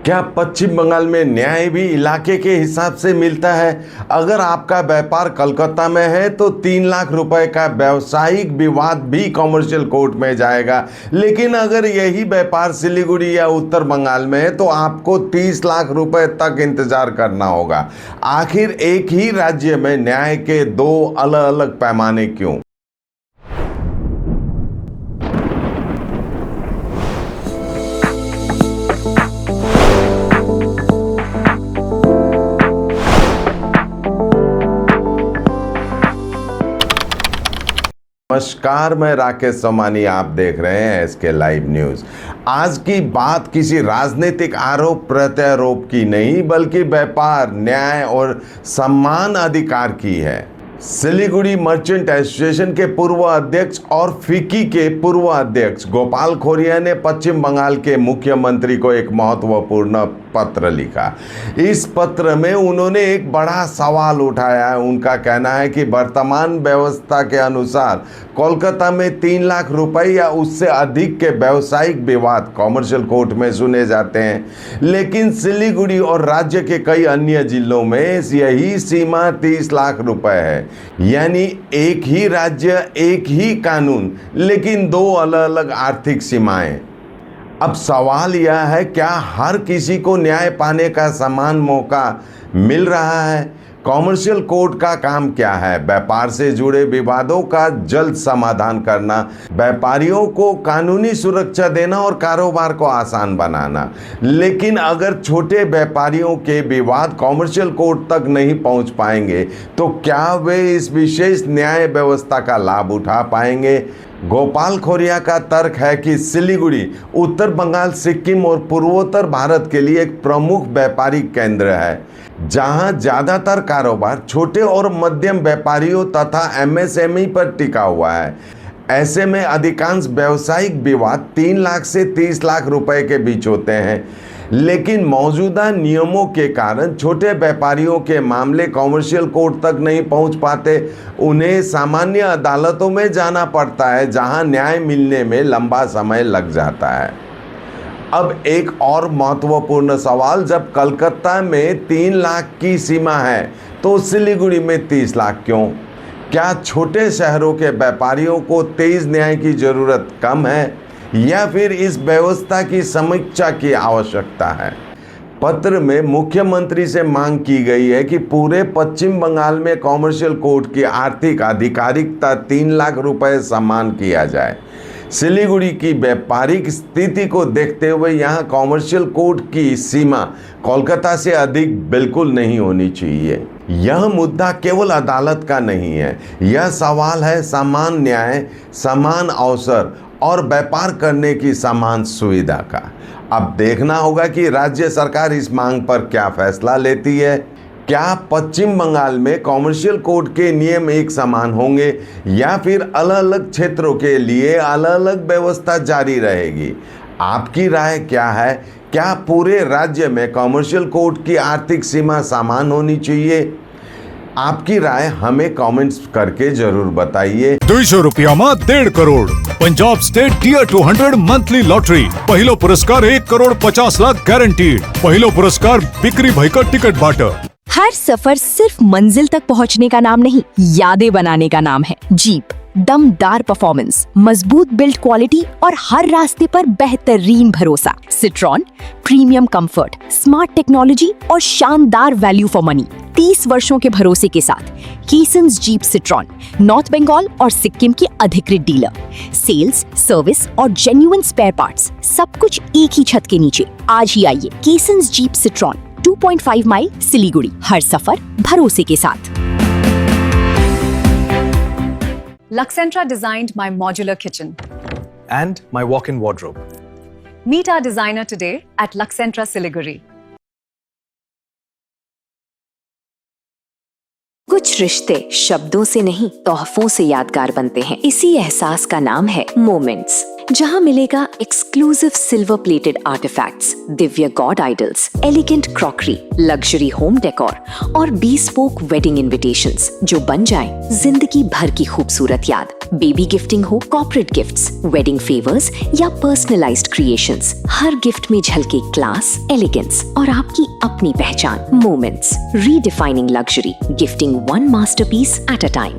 क्या पश्चिम बंगाल में न्याय भी इलाके के हिसाब से मिलता है? अगर आपका व्यापार कलकत्ता में है तो 3 लाख रुपए का व्यावसायिक विवाद भी कॉमर्शियल कोर्ट में जाएगा, लेकिन अगर यही व्यापार सिलीगुड़ी या उत्तर बंगाल में है तो आपको 30 लाख रुपए तक इंतजार करना होगा। आखिर एक ही राज्य में न्याय के दो अलग अलग पैमाने क्यों? नमस्कार, मैं राकेश सोमानी, आप देख रहे हैं एसके लाइव न्यूज। आज की बात किसी राजनीतिक आरोप प्रत्यारोप की नहीं, बल्कि व्यापार, न्याय और सम्मान अधिकार की है। सिलीगुड़ी मर्चेंट एसोसिएशन के पूर्व अध्यक्ष और फिक्की के पूर्व अध्यक्ष गोपाल खोरिया ने पश्चिम बंगाल के मुख्यमंत्री को एक महत्वपूर्ण पत्र लिखा। इस पत्र में उन्होंने एक बड़ा सवाल उठाया है। उनका कहना है कि वर्तमान व्यवस्था के अनुसार कोलकाता में 3 लाख रुपए या उससे अधिक के व्यावसायिक विवाद कॉमर्शियल कोर्ट में सुने जाते हैं, लेकिन सिलीगुड़ी और राज्य के कई अन्य जिलों में यही सीमा 30 लाख रुपए है। यानी एक ही राज्य, एक ही कानून, लेकिन दो अलग अलग आर्थिक सीमाएं। अब सवाल यह है, क्या हर किसी को न्याय पाने का समान मौका मिल रहा है? कॉमर्शियल कोर्ट का काम क्या है? व्यापार से जुड़े विवादों का जल्द समाधान करना, व्यापारियों को कानूनी सुरक्षा देना और कारोबार को आसान बनाना। लेकिन अगर छोटे व्यापारियों के विवाद कॉमर्शियल कोर्ट तक नहीं पहुंच पाएंगे तो क्या वे इस विशेष न्याय व्यवस्था का लाभ उठा पाएंगे? गोपाल खोरिया का तर्क है कि सिलीगुड़ी उत्तर बंगाल, सिक्किम और पूर्वोत्तर भारत के लिए एक प्रमुख व्यापारिक केंद्र है, जहां ज्यादातर कारोबार छोटे और मध्यम व्यापारियों तथा एमएसएमई पर टिका हुआ है। ऐसे में अधिकांश व्यावसायिक विवाद 3 लाख से 30 लाख रुपए के बीच होते हैं, लेकिन मौजूदा नियमों के कारण छोटे व्यापारियों के मामले कॉमर्शियल कोर्ट तक नहीं पहुंच पाते। उन्हें सामान्य अदालतों में जाना पड़ता है, जहां न्याय मिलने में लंबा समय लग जाता है। अब एक और महत्वपूर्ण सवाल, जब कलकत्ता में 3 लाख की सीमा है तो सिलीगुड़ी में 30 लाख क्यों? क्या छोटे शहरों के व्यापारियों को तेज न्याय की जरूरत कम है, या फिर इस व्यवस्था की समीक्षा की आवश्यकता है? पत्र में मुख्यमंत्री से मांग की गई है कि पूरे पश्चिम बंगाल में कॉमर्शियल कोर्ट की आर्थिक आधिकारिकता 3 लाख रुपए समान किया जाए। सिलीगुड़ी की व्यापारिक स्थिति को देखते हुए यहाँ कॉमर्शियल कोर्ट की सीमा कोलकाता से अधिक बिल्कुल नहीं होनी चाहिए। यह मुद्दा केवल अदालत का नहीं है, यह सवाल है समान न्याय, समान अवसर और व्यापार करने की समान सुविधा का। अब देखना होगा कि राज्य सरकार इस मांग पर क्या फैसला लेती है। क्या पश्चिम बंगाल में कॉमर्शियल कोर्ट के नियम एक समान होंगे, या फिर अलग अलग क्षेत्रों के लिए अलग अलग व्यवस्था जारी रहेगी? आपकी राय क्या है? क्या पूरे राज्य में कॉमर्शियल कोर्ट की आर्थिक सीमा समान होनी चाहिए? आपकी राय हमें कमेंट्स करके जरूर बताइए। 200 रुपयाમાં 1.5 crore Punjab state dear 200 monthly lottery. पहिलो पुरस्कार 1 करोड़ 50 लाख गारंटीड। पहिलो पुरस्कार बिक्री भयकर टिकट बाट। हर सफर सिर्फ मंजिल तक पहुंचने का नाम नहीं, यादें बनाने का नाम है। जीप, दमदार परफॉर्मेंस, मजबूत बिल्ड क्वालिटी और हर रास्ते पर बेहतरीन भरोसा। Citroen, premium comfort, smart technology और शानदार वैल्यू फॉर मनी। 30 वर्षों के भरोसे के साथ कीसन्स जीप सिट्रॉन, नॉर्थ बंगाल और सिक्किम की अधिकृत डीलर। सेल्स, सर्विस और जेन्युइन स्पेयर पार्ट्स, सब कुछ एक ही छत के नीचे। आज ही आइए कीसन्स जीप सिट्रॉन, 2.5 माइल, सिलीगुड़ी। हर सफर भरोसे के साथ। Luxentra designed my modular kitchen. And my walk-in wardrobe. Meet our designer today at Luxentra Siliguri. कुछ रिश्ते शब्दों से नहीं, तोहफों से यादगार बनते हैं। इसी एहसास का नाम है मोमेंट्स। जहां मिलेगा exclusive silver plated artefacts, Divya God idols, elegant crockery, luxury home decor और bespoke वेडिंग इनविटेशंस जो बन जाएं जिंदगी भर की खूबसूरत याद। बेबी गिफ्टिंग हो, कॉर्पोरेट गिफ्ट्स, वेडिंग फेवर्स या पर्सनलाइज्ड क्रिएशंस, हर गिफ्ट में झलके क्लास, एलिगेंस और आपकी अपनी पहचान। Moments, redefining luxury, gifting one masterpiece at a time.